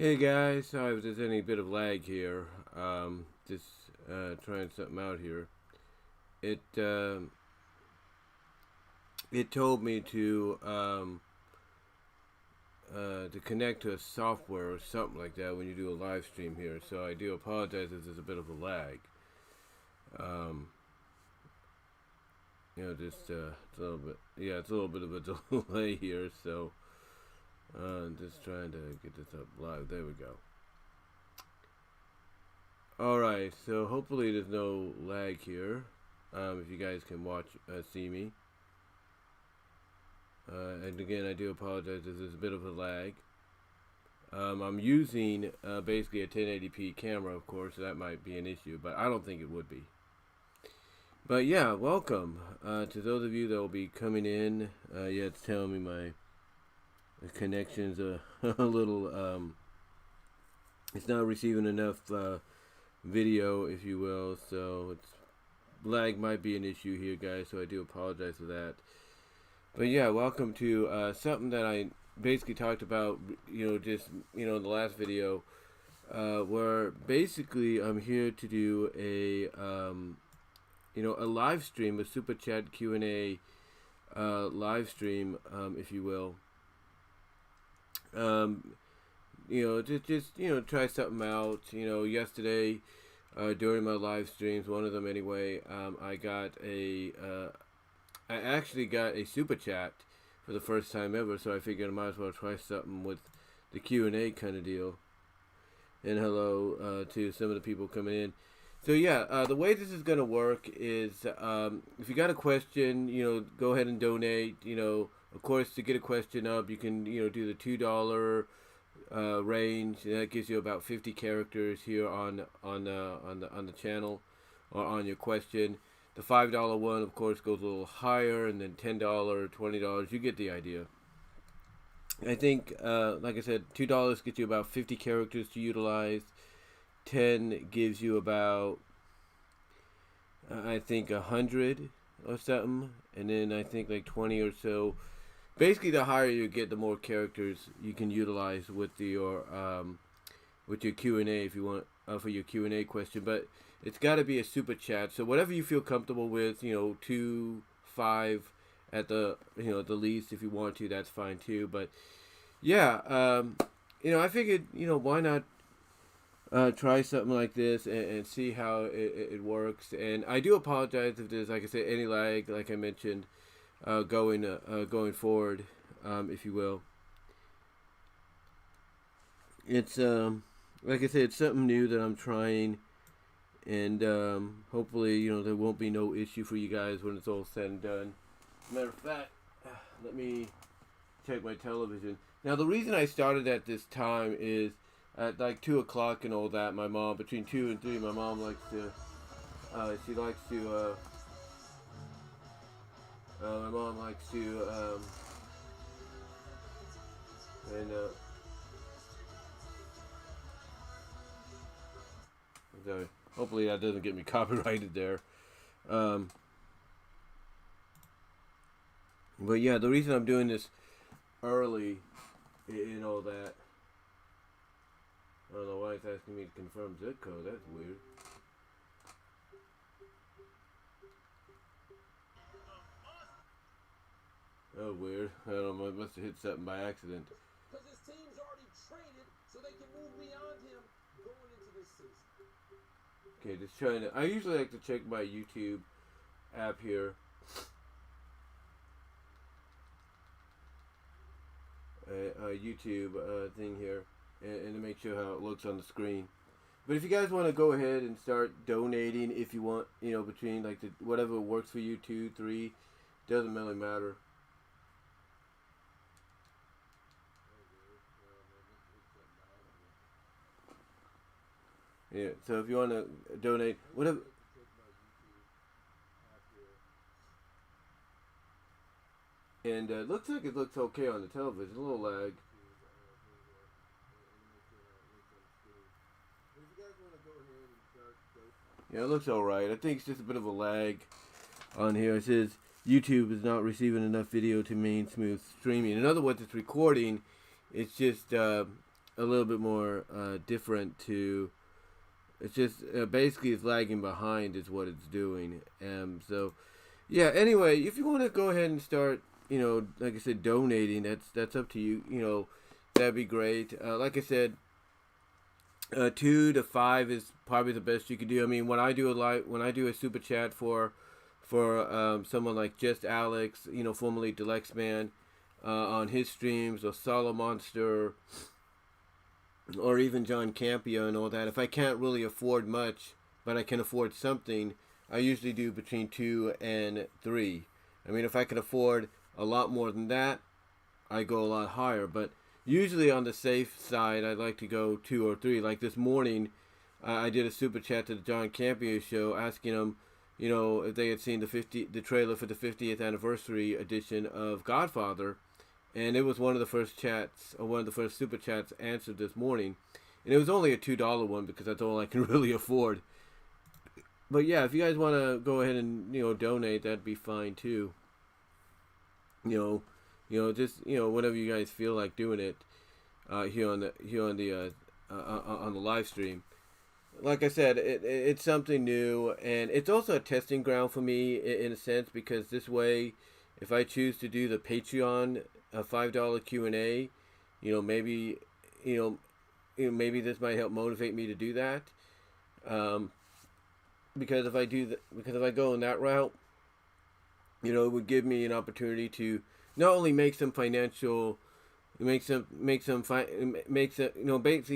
Hey guys, sorry if there's any bit of lag here. Just trying something out here. It it told me to connect to a software or something like that when you do a live stream here. So I do apologize if there's a bit of a lag. Just it's a little bit. Yeah, it's a little bit of a delay here. So just trying to get this up live. There we go. Alright, so hopefully there's no lag here. If you guys can see me. And again, I do apologize if there's a bit of a lag. I'm using basically a 1080p camera, of course, so that might be an issue, but I don't think it would be. But yeah, welcome to those of you that will be coming in. Yeah, it's telling me my connection's a little, it's not receiving enough video, if you will, so lag might be an issue here, guys, so I do apologize for that. But yeah, welcome to something that I basically talked about, just in the last video, where basically I'm here to do a a live stream, a Superchat Q&A live stream, if you will. Just try something out. Yesterday during my live streams, one of them anyway, I actually got a super chat for the first time ever, so I figured I might as well try something with the Q&A kind of deal. And hello to some of the people coming in. So yeah, the way this is going to work is if you got a question, go ahead and donate. Of course, to get a question up, you can do the $2 range. And that gives you about 50 characters here on the channel or on your question. The $5 one, of course, goes a little higher, and then $10, $20, you get the idea. I think, like I said, $2 gets you about 50 characters to utilize. 10 gives you about, I think, 100 or something, and then I think like 20 or so. Basically, the higher you get, the more characters you can utilize with your Q&A if you want for your Q&A question, but it's got to be a super chat. So whatever you feel comfortable with, 2, 5 at the the least. If you want to, that's fine too. But yeah, I figured why not try something like this and see how it works. And I do apologize if there's, like I said, any lag, like I mentioned, going forward, if you will. It's like I said, it's something new that I'm trying. And hopefully, there won't be no issue for you guys when it's all said and done. Matter of fact, let me check my television. Now, the reason I started at this time is at like 2 o'clock and all that. My mom, between 2 and 3, my mom likes to, my mom likes to, sorry. Hopefully that doesn't get me copyrighted there. But yeah, the reason I'm doing this early and all that, I don't know why it's asking me to confirm zip code. That's weird. Oh, weird. I don't know. I must have hit something by accident. Because his team's already traded, so they can move beyond him going into this season. Okay, just trying to. I usually like to check my YouTube app here. YouTube thing here, and to make sure how it looks on the screen. But if you guys want to go ahead and start donating, if you want, between like whatever works for you, 2, 3, doesn't really matter. Yeah, so if you want to donate, whatever. And looks like it looks okay on the television. A little lag. Yeah, it looks alright. I think it's just a bit of a lag on here. It says YouTube is not receiving enough video to maintain smooth streaming. In other words, it's recording. It's just a little bit more different to. It's just basically it's lagging behind is what it's doing. So yeah. Anyway, if you want to go ahead and start, like I said, donating, that's up to you. That'd be great. Like I said, 2 to 5 is probably the best you could do. I mean, when I do a super chat for someone like Just Alex, formerly Deluxe Man, on his streams, or Solo Monster, or even John Campia and all that. If I can't really afford much, but I can afford something, I usually do between 2 and 3. I mean, if I can afford a lot more than that, I go a lot higher. But usually on the safe side, I like to go 2 or 3. Like this morning, I did a super chat to the John Campia show, asking them, if they had seen the trailer for the 50th anniversary edition of Godfather. And it was one of the first super chats answered this morning. And it was only a $2 one because that's all I can really afford. But yeah, if you guys want to go ahead and, donate, that'd be fine too. Just, whenever you guys feel like doing it, here on the live stream. Like I said, it's something new, and it's also a testing ground for me in a sense, because this way, if I choose to do the Patreon $5 Q&A, maybe maybe this might help motivate me to do that. Because if I go in that route, it would give me an opportunity to not only make some financial, basically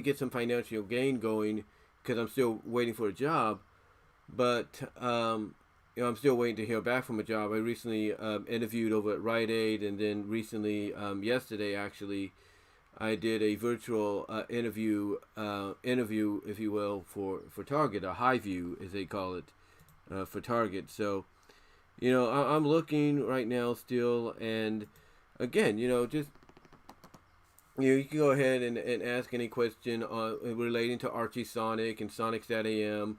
get some financial gain going, because I'm still waiting for a job, but I'm still waiting to hear back from a job. I recently interviewed over at Rite Aid, and then recently, yesterday actually, I did a virtual interview, if you will, for Target, a high view as they call it, for Target. So, I'm looking right now still, and again, just you can go ahead and ask any question relating to Archie Sonic and Sonic SatAM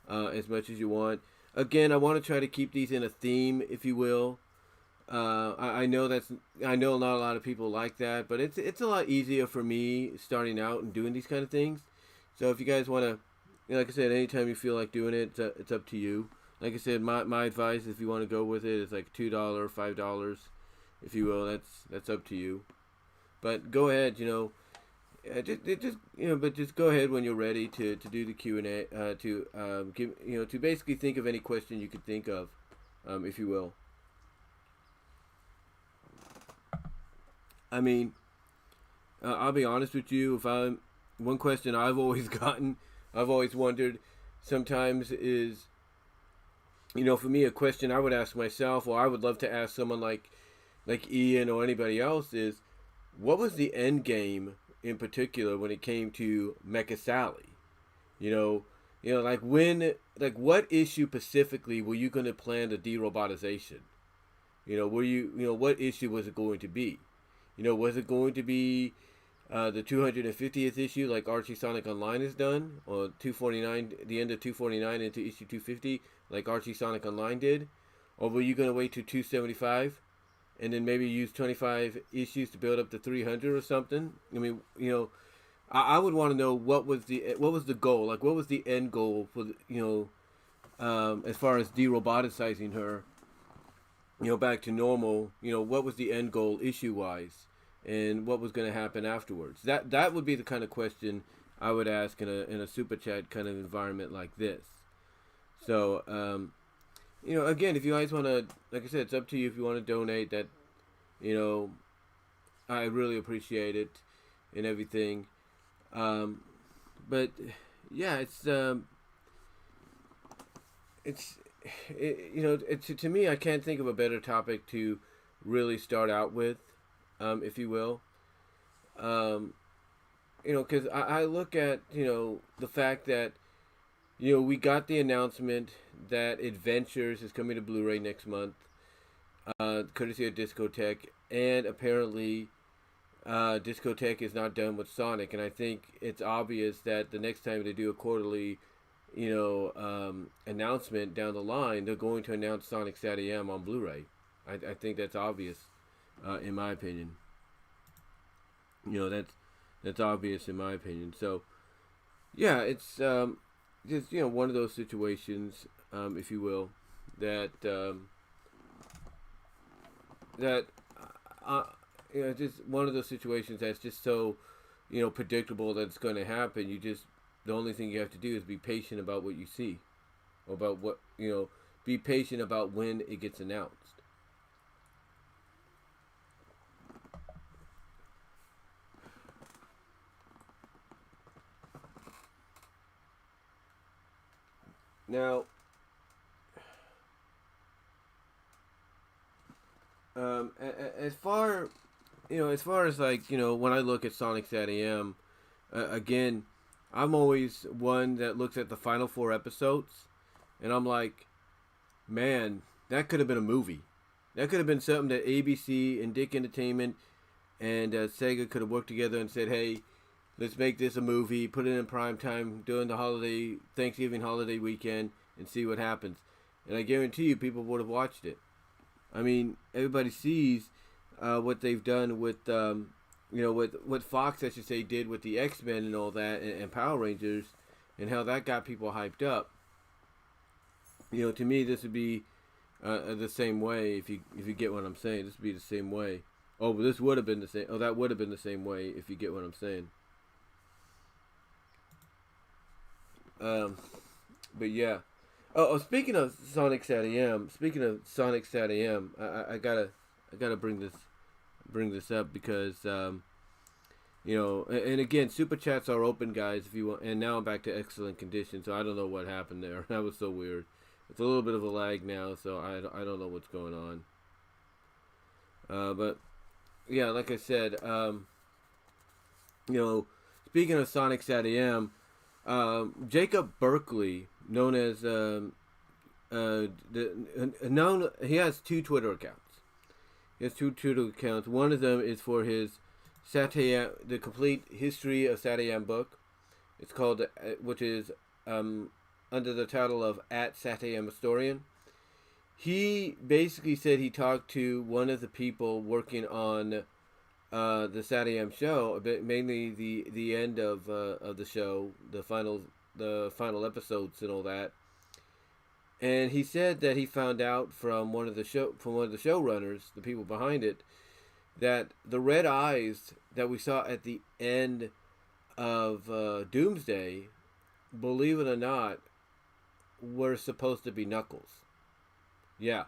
as much as you want. Again, I want to try to keep these in a theme, if you will. I know not a lot of people like that, but it's a lot easier for me starting out and doing these kind of things. So if you guys want to, like I said, anytime you feel like doing it, it's up to you. Like I said, my advice, if you want to go with it, is like $2, $5, if you will. That's up to you. But go ahead, just go ahead when you're ready to do the Q&A, to basically think of any question you could think of, if you will. I mean, I'll be honest with you. One question I've always wondered sometimes is, for me, a question I would ask myself, or I would love to ask someone like Ian or anybody else, is, what was the end game in particular when it came to Mecha Sally? What issue specifically were you going to plan the de-robotization? What issue was it going to be? Was it going to be the 250th issue like Archie Sonic Online has done, or 249, the end of 249 into issue 250 like Archie Sonic Online did? Or were you going to wait to 275 and then maybe use 25 issues to build up to 300 or something? I mean, I would want to know what was the goal, like what was the end goal for as far as de-roboticizing her, back to normal. What was the end goal issue wise, and what was going to happen afterwards? That would be the kind of question I would ask in a super chat kind of environment like this. So again, if you guys want to, like I said, it's up to you if you want to donate. That I really appreciate it and everything. But yeah, to me, I can't think of a better topic to really start out with, if you will. Because I look at, the fact that, we got the announcement that Adventures is coming to Blu-ray next month, courtesy of Discotech, and apparently Discotech is not done with Sonic, and I think it's obvious that the next time they do a quarterly announcement down the line, they're going to announce Sonic SatAM on Blu-ray. I think that's obvious, in my opinion. That's obvious in my opinion. So, yeah, it's just one of those situations, if you will, that that just one of those situations that's just so predictable that it's going to happen. The only thing you have to do is be patient about what you see, about what be patient about when it gets announced. Now, as far as like when I look at Sonic SatAM, again, I'm always one that looks at the final 4 episodes, and I'm like, man, that could have been a movie. That could have been something that ABC and Dick Entertainment and Sega could have worked together and said, hey, let's make this a movie, put it in prime time during the Thanksgiving holiday weekend, and see what happens. And I guarantee you, people would have watched it. I mean, everybody sees what they've done with, with what Fox, I should say, did with the X-Men and all that, and Power Rangers, and how that got people hyped up. To me, this would be the same way. If you get what I'm saying, this would be the same way. Oh, but this would have been the same. Oh, that would have been the same way if you get what I'm saying. But yeah. Oh, speaking of Sonic SatAM, I gotta bring this up because and again, super chats are open, guys. If you want, and now I'm back to excellent condition, so I don't know what happened there. That was so weird. It's a little bit of a lag now, so I don't know what's going on. But yeah, like I said, speaking of Sonic SatAM, Jacob Berkeley, known as he has 2 Twitter accounts. He has 2 Twitter accounts. One of them is for his SatAM, the complete history of SatAM book. It's called, which is under the title of @SatAM Historian. He basically said he talked to one of the people working on the SatAM show, mainly the end of the show, the final episodes and all that. And he said that he found out from one of the showrunners, the people behind it, that the red eyes that we saw at the end of Doomsday, believe it or not, were supposed to be Knuckles. Yeah.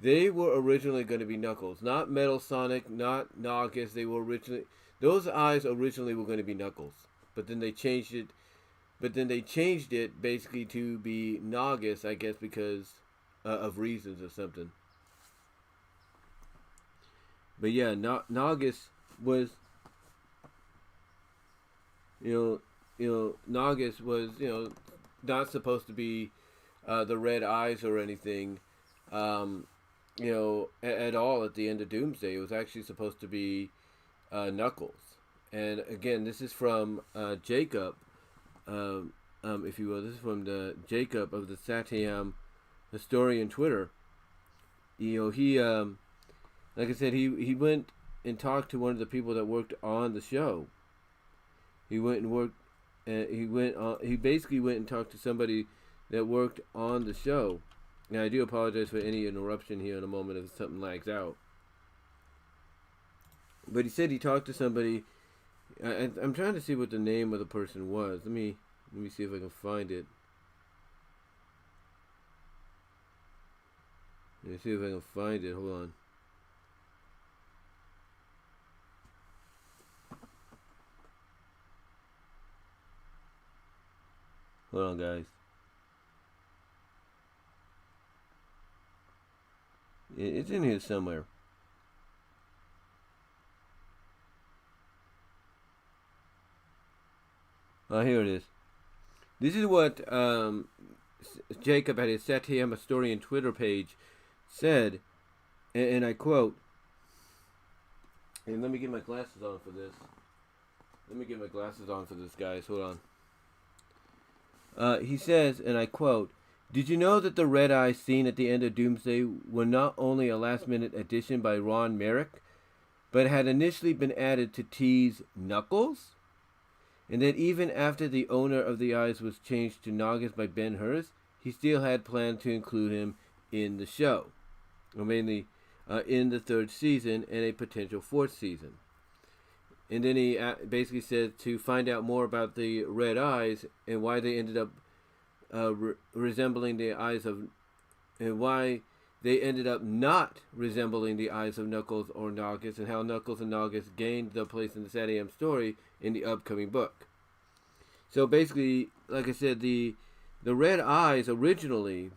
They were originally going to be Knuckles. Not Metal Sonic, not Naugus. Those eyes originally were going to be Knuckles. But then they changed it. Basically to be Naugus, I guess, because of reasons or something. But yeah, Naugus was, Naugus was, not supposed to be the red eyes or anything, at all at the end of Doomsday. It was actually supposed to be Knuckles. And again, this is from Jacob, if you will. This is from the Jacob of the SatAM Historian Twitter. He like I said, he went and talked to one of the people that worked on the show. He basically went and talked to somebody that worked on the show. Now, I do apologize for any interruption here in a moment if something lags out. But he said he talked to somebody. I'm trying to see what the name of the person was. Let me see if I can find it. Let me see if I can find it. Hold on. Hold on, guys. It's in here somewhere. Oh, here it is. This is what Jacob at his SatAM Historian Twitter page said, and I quote, and let me get my glasses on for this. Guys. Hold on. He says, and I quote, "Did you know that the red eyes seen at the end of Doomsday were not only a last-minute addition by Ron Merrick, but had initially been added to tease Knuckles. And that even after the owner of the eyes was changed to Naugus by Ben Hurst, he still had planned to include him in the show, or mainly in the third season and a potential fourth season. And then he basically said to find out more about the red eyes and why they ended up resembling the eyes of, and why they ended up not resembling the eyes of Knuckles or Naugus, and how Knuckles and Naugus gained their place in the SatAM story in the upcoming book. So basically, like I said, the red eyes originally,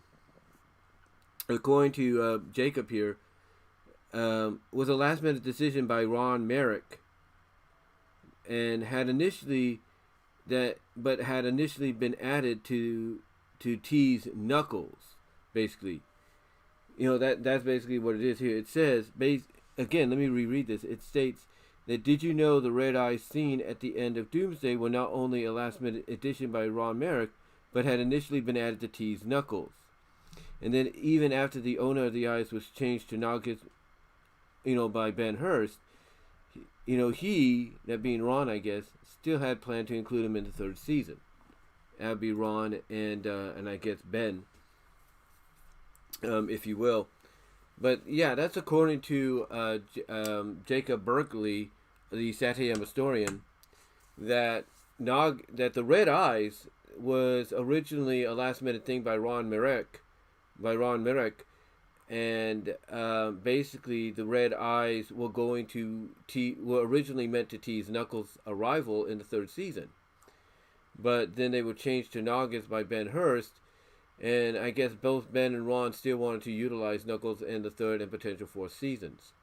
according to Jacob here, was a last-minute decision by Ron Merrick, and had initially been added to tease Knuckles, basically. That's basically what it is here. It says, again, let me reread this. It states that, did you know the red eyes scene at the end of Doomsday were not only a last-minute addition by Ron Merrick, but had initially been added to tease Knuckles. And then even after the owner of the eyes was changed to Naugus, by Ben Hurst, he, that being Ron, I guess, still had planned to include him in the third season. That would be Ron and I guess Ben, if you will. But yeah, that's according to Jacob Berkeley, the SatAM historian, that the red eyes was originally a last-minute thing by Ron Merrick, and basically the red eyes were were originally meant to tease Knuckles' arrival in the third season, but then they were changed to Naugus by Ben Hurst, and I guess both Ben and Ron still wanted to utilize Knuckles in the third and potential fourth seasons.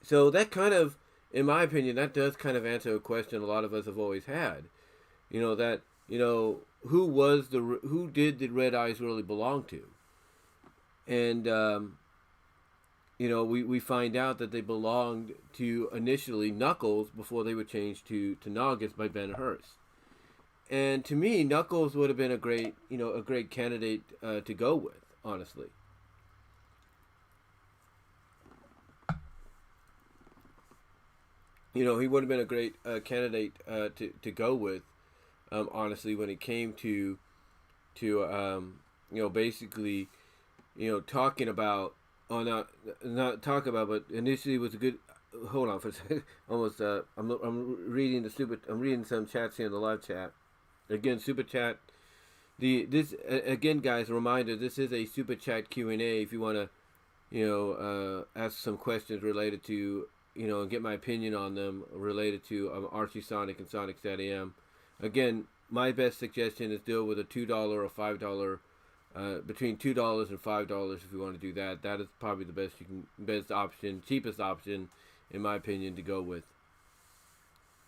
So that kind of, in my opinion, that does kind of answer a question a lot of us have always had. Who did the red eyes really belong to? And, we find out that they belonged to initially Knuckles before they were changed to Naugus by Ben Hurst. And to me, Knuckles would have been a great candidate to go with, honestly. He would have been a great candidate to go with, honestly, when it came to basically, talking about, not talk about, but initially was a good. Hold on for a second. Almost. I'm reading some chats here in the live chat. Again, super chat. Again, guys, a reminder. This is a super chat Q&A. If you want to, ask some questions related to, and get my opinion on them related to Archie, Sonic, and Sonic SatAM. Again, my best suggestion is deal with a $2 or $5. Between $2 and $5 if you want to do that. That is probably the cheapest option, in my opinion, to go with.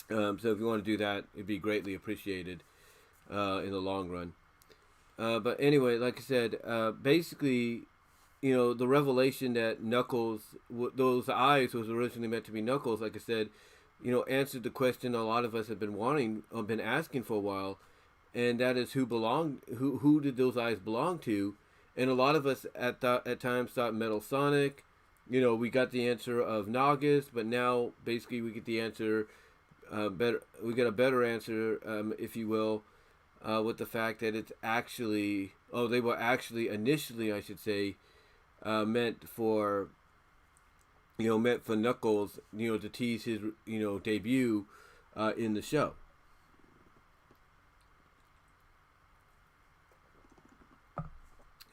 So if you want to do that, it'd be greatly appreciated in the long run. But anyway, like I said, basically, the revelation that Knuckles, those eyes was originally meant to be Knuckles, like I said, answered the question a lot of us have been asking for a while. And that is who did those eyes belong to? And a lot of us at times thought Metal Sonic. We got the answer of Naugus, but now basically we get the answer we get a better answer, if you will, with the fact that it's actually, they were actually initially, I should say, meant for Knuckles, to tease his, debut in the show.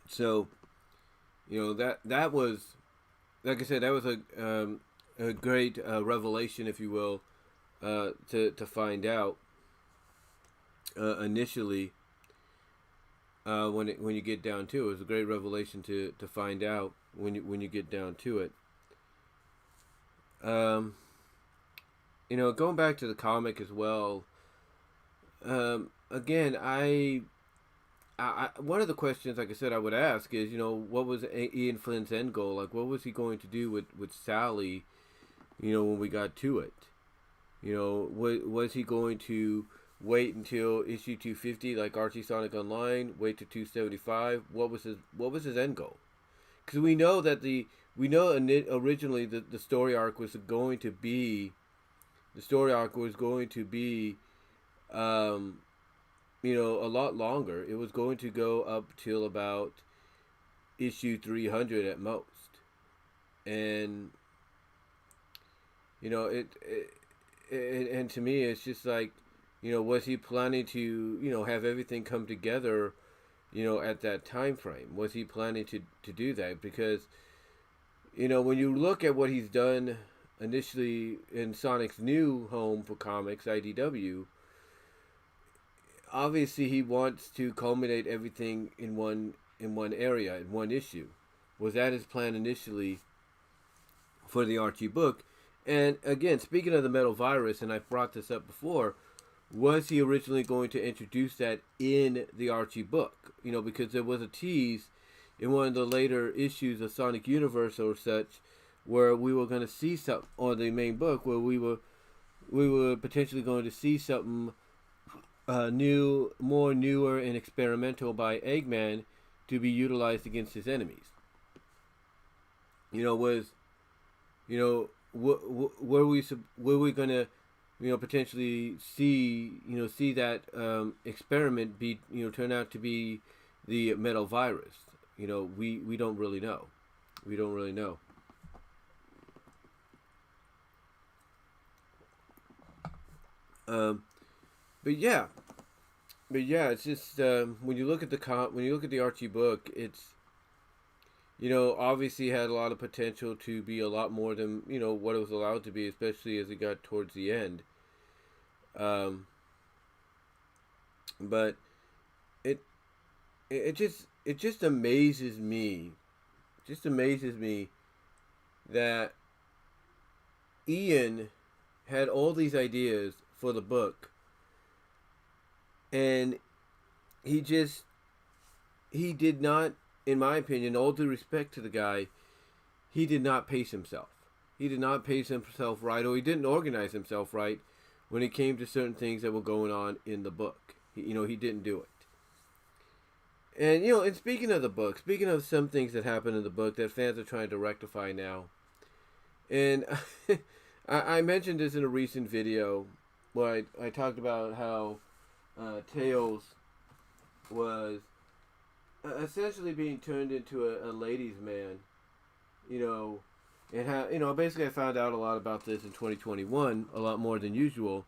So, that was, like I said, that was a great revelation, if you will, to find out initially when you get down to it. It was a great revelation to find out when you get down to it. Going back to the comic as well. Again, I one of the questions, like I said, I would ask is, what was Ian Flynn's end goal? Like, what was he going to do with Sally, when we got to it? Was he going to wait until issue 250, like Archie Sonic Online, wait to 275? What was his end goal? Because we know that we know originally the story arc was going to be um, a lot longer. It was going to go up till about issue 300 at most, and and to me, it's just like, was he planning to, have everything come together, at that time frame? Was he planning to do that? Because, when you look at what he's done initially in Sonic's new home for comics, IDW, obviously he wants to culminate everything in one area, in one issue. Was that his plan initially for the Archie book? And again, speaking of the metal virus, and I've brought this up before, was he originally going to introduce that in the Archie book? Because there was a tease in one of the later issues of Sonic Universe or such, where we were going to see something on the main book, where we were potentially going to see something newer and experimental by Eggman to be utilized against his enemies. Were we gonna, potentially see that experiment be, turn out to be the metal virus? We don't really know. We don't really know. But yeah, it's just when you look at the Archie book, it's obviously had a lot of potential to be a lot more than what it was allowed to be, especially as it got towards the end. But it just amazes me, that Ian had all these ideas for the book, and he did not, in my opinion, all due respect to the guy, he did not pace himself. He did not pace himself right, or he didn't organize himself right when it came to certain things that were going on in the book. He didn't do it. And, and speaking of the book, speaking of some things that happened in the book that fans are trying to rectify now, and I mentioned this in a recent video where I talked about how Tails was essentially being turned into a ladies' man, and how, basically I found out a lot about this in 2021, a lot more than usual.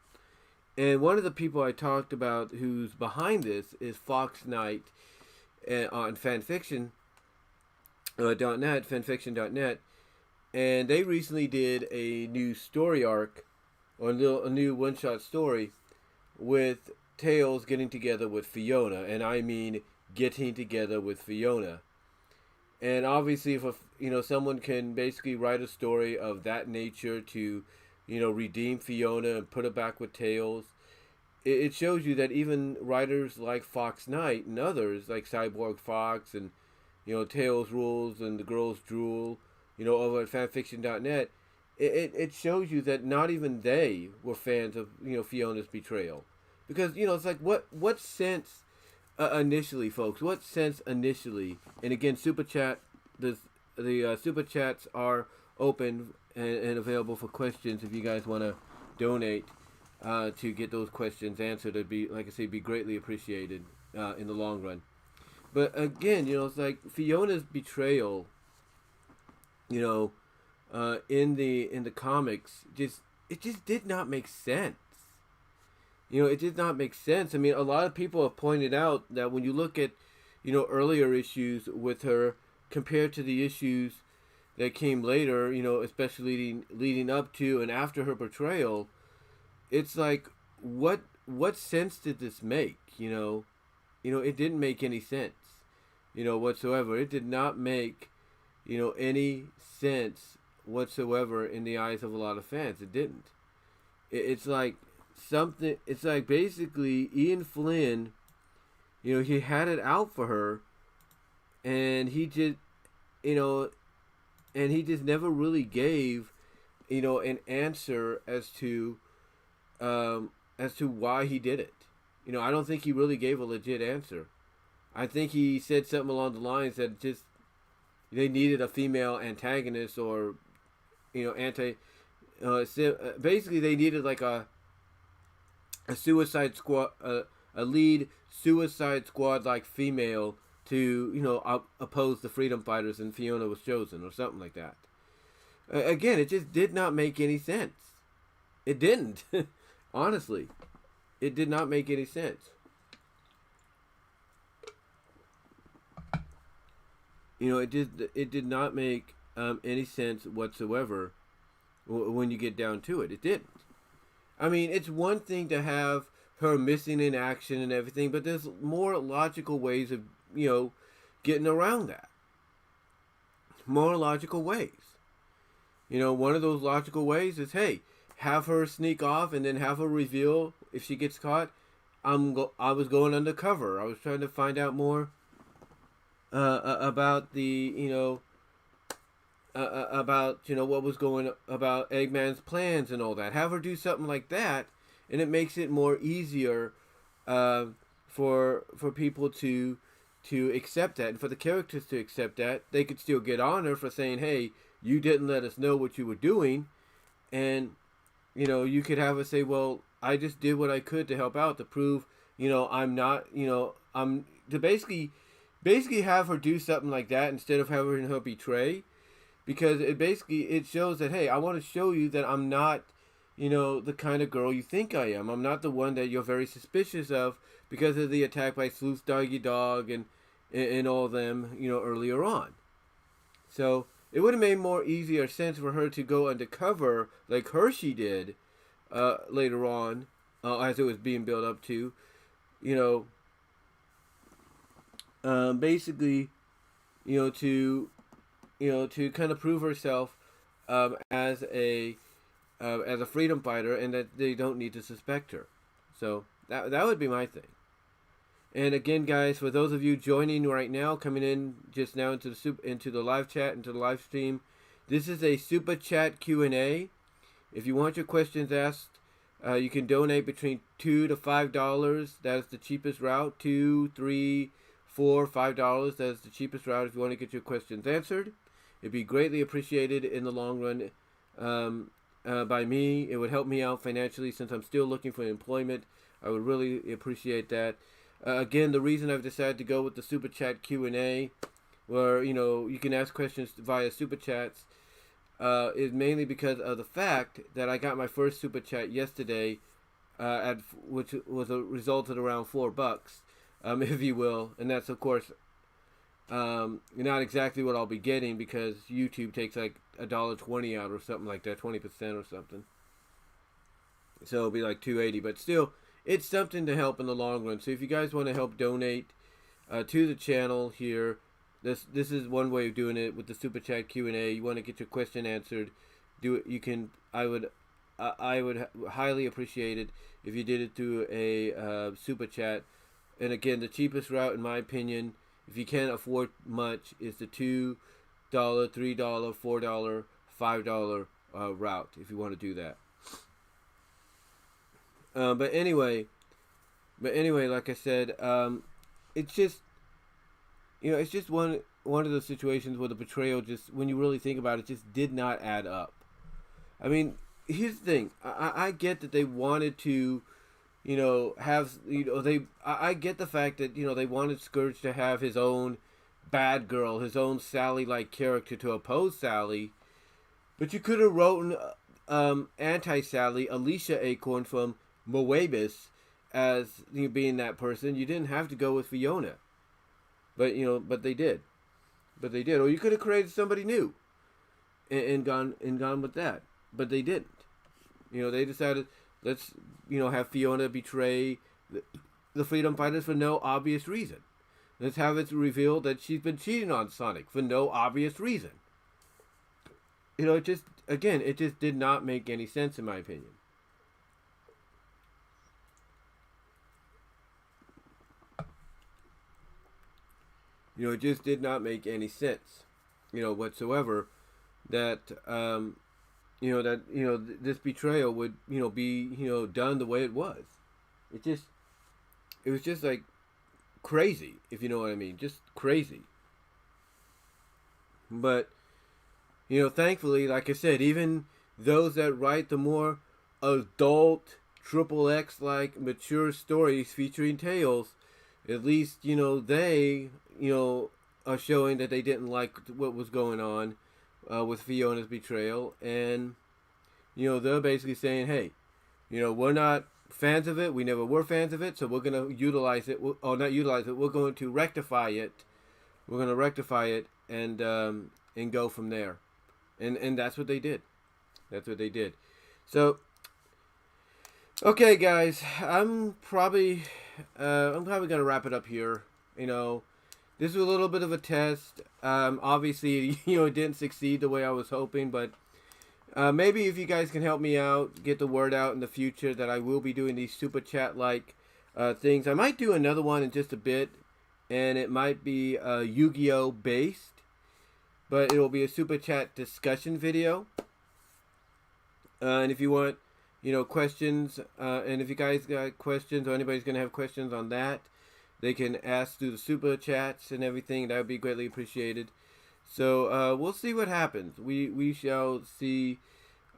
And one of the people I talked about who's behind this is Fox Knight on fanfiction.net, fanfiction.net, and they recently did a new story arc, or a new one-shot story with Tails getting together with Fiona, and I mean getting together with Fiona. And obviously, if someone can basically write a story of that nature to, redeem Fiona and put her back with Tails, it shows you that even writers like Fox Knight and others like Cyborg Fox and Tails Rules and The Girls Drool, over at fanfiction.net, it shows you that not even they were fans of Fiona's betrayal, because it's like what sense initially, folks, what sense initially? And again, super chat, the super chats are open and available for questions if you guys want to donate to get those questions answered. It'd be, like I say, be greatly appreciated in the long run. But again, it's like Fiona's betrayal, in the comics, it just did not make sense. It did not make sense. I mean, a lot of people have pointed out that when you look at, earlier issues with her compared to the issues that came later, especially leading up to and after her betrayal, it's like, what sense did this make? It didn't make any sense, whatsoever. It did not make, any sense whatsoever in the eyes of a lot of fans. It didn't. It's like basically Ian Flynn, he had it out for her, and he just, and he just never really gave, an answer as to why he did it. I don't think he really gave a legit answer. I think he said something along the lines that just, they needed a female antagonist or, anti. Basically, they needed like a Suicide Squad, a lead Suicide Squad like female to oppose the freedom fighters, and Fiona was chosen or something like that. Again, it just did not make any sense. It didn't. Honestly, it did not make any sense. It did not make any sense whatsoever when you get down to it. It didn't. I mean, it's one thing to have her missing in action and everything, but there's more logical ways of, getting around that. More logical ways. One of those logical ways is, hey, have her sneak off and then have her reveal if she gets caught. I was going undercover. I was trying to find out more about the, about what was going about Eggman's plans and all that. Have her do something like that, and it makes it more easier for people to accept that, and for the characters to accept that. They could still get on her for saying, hey, you didn't let us know what you were doing, and you could have her say, well, I just did what I could to help out, to prove I'm not, I'm to basically have her do something like that instead of having her betray. Because it shows that, hey, I want to show you that I'm not, the kind of girl you think I am. I'm not the one that you're very suspicious of because of the attack by Sleuth Doggy Dog and all them, earlier on. So it would have made more easier sense for her to go undercover like Hershey did later on, as it was being built up to, basically, to kind of prove herself as a freedom fighter, and that they don't need to suspect her. So that would be my thing. And again, guys, for those of you joining right now, coming in just now into the live chat, into the live stream, this is a super chat Q&A. If you want your questions asked, you can donate between $2 to $5. That is the cheapest route. $2, $3, $4, $5. That is the cheapest route if you want to get your questions answered. It'd be greatly appreciated in the long run by me. It would help me out financially since I'm still looking for employment. I would really appreciate that. Again, the reason I've decided to go with the Super Chat Q&A, where, you can ask questions via Super Chats, is mainly because of the fact that I got my first Super Chat yesterday, which was resulted around $4, if you will. And that's, of course, not exactly what I'll be getting because YouTube takes like $1.20 out or something like that, 20% or something. So it'll be like $2.80, but still, it's something to help in the long run. So if you guys want to help donate to the channel here, this is one way of doing it with the Super Chat Q&A. You want to get your question answered, do it. You can. I would highly appreciate it if you did it through a Super Chat. And again, the cheapest route, in my opinion, if you can't afford much, is the $2, $3, $4, $5 route, if you want to do that. But anyway, like I said, it's just, it's just one of those situations where the betrayal just, when you really think about it, just did not add up. I mean, here's the thing. I get that they wanted to, I get the fact that, they wanted Scourge to have his own bad girl, his own Sally-like character to oppose Sally. But you could have written anti-Sally, Alicia Acorn from Moebius as being that person. You didn't have to go with Fiona. But, but they did. Or you could have created somebody new and gone with that. But they didn't. They decided, let's, have Fiona betray the freedom fighters for no obvious reason. Let's have it revealed that she's been cheating on Sonic for no obvious reason. It just did not make any sense in my opinion. It just did not make any sense, whatsoever, that, this betrayal would, be, done the way it was. It was just like crazy, if you know what I mean, just crazy. But, thankfully, like I said, even those that write the more adult, triple X like mature stories featuring Tails, at least, they, are showing that they didn't like what was going on with Fiona's betrayal. And, they're basically saying, hey, we're not fans of it. We never were fans of it. So we're going to utilize it. Or not utilize it. We're going to rectify it. We're going to rectify it and go from there. And that's what they did. That's what they did. So, okay, guys, I'm probably gonna wrap it up here. This was a little bit of a test. Obviously, it didn't succeed the way I was hoping, but maybe if you guys can help me out, get the word out in the future that I will be doing these super chat like things. I might do another one in just a bit, and it might be Yu-Gi-Oh based, but it will be a super chat discussion video. And if you want, questions, and if you guys got questions or anybody's going to have questions on that, they can ask through the super chats and everything. That would be greatly appreciated. So we'll see what happens. We shall see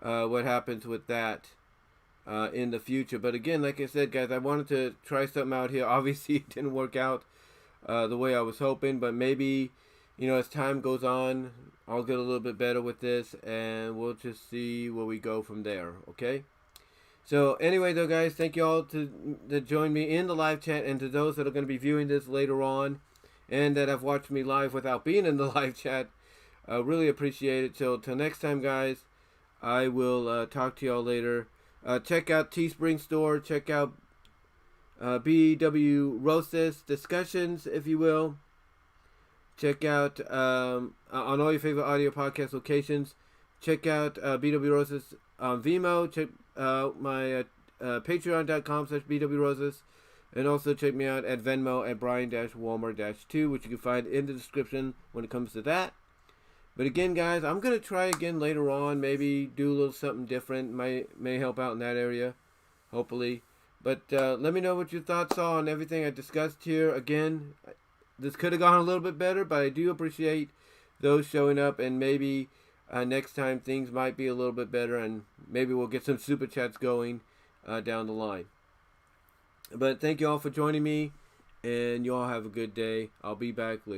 what happens with that in the future. But again, like I said, guys, I wanted to try something out here. Obviously, it didn't work out the way I was hoping, but maybe, as time goes on, I'll get a little bit better with this, and we'll just see where we go from there, okay? So, anyway, though, guys, thank you all to join me in the live chat, and to those that are going to be viewing this later on, and that have watched me live without being in the live chat. Really appreciate it. So, till next time, guys, I will talk to y'all later. Check out Teespring Store. Check out BW Rosas Discussions, if you will. Check out on all your favorite audio podcast locations. Check out BW Rosas on VENMO. Check out my patreon.com/BW Rosas. And also check me out at Venmo at Brian-Walmer-2, which you can find in the description when it comes to that. But again, guys, I'm going to try again later on. Maybe do a little something different. May help out in that area, hopefully. But let me know what your thoughts are on everything I discussed here. Again, this could have gone a little bit better, but I do appreciate those showing up, and maybe next time things might be a little bit better, and maybe we'll get some super chats going down the line. But thank you all for joining me, and you all have a good day. I'll be back later.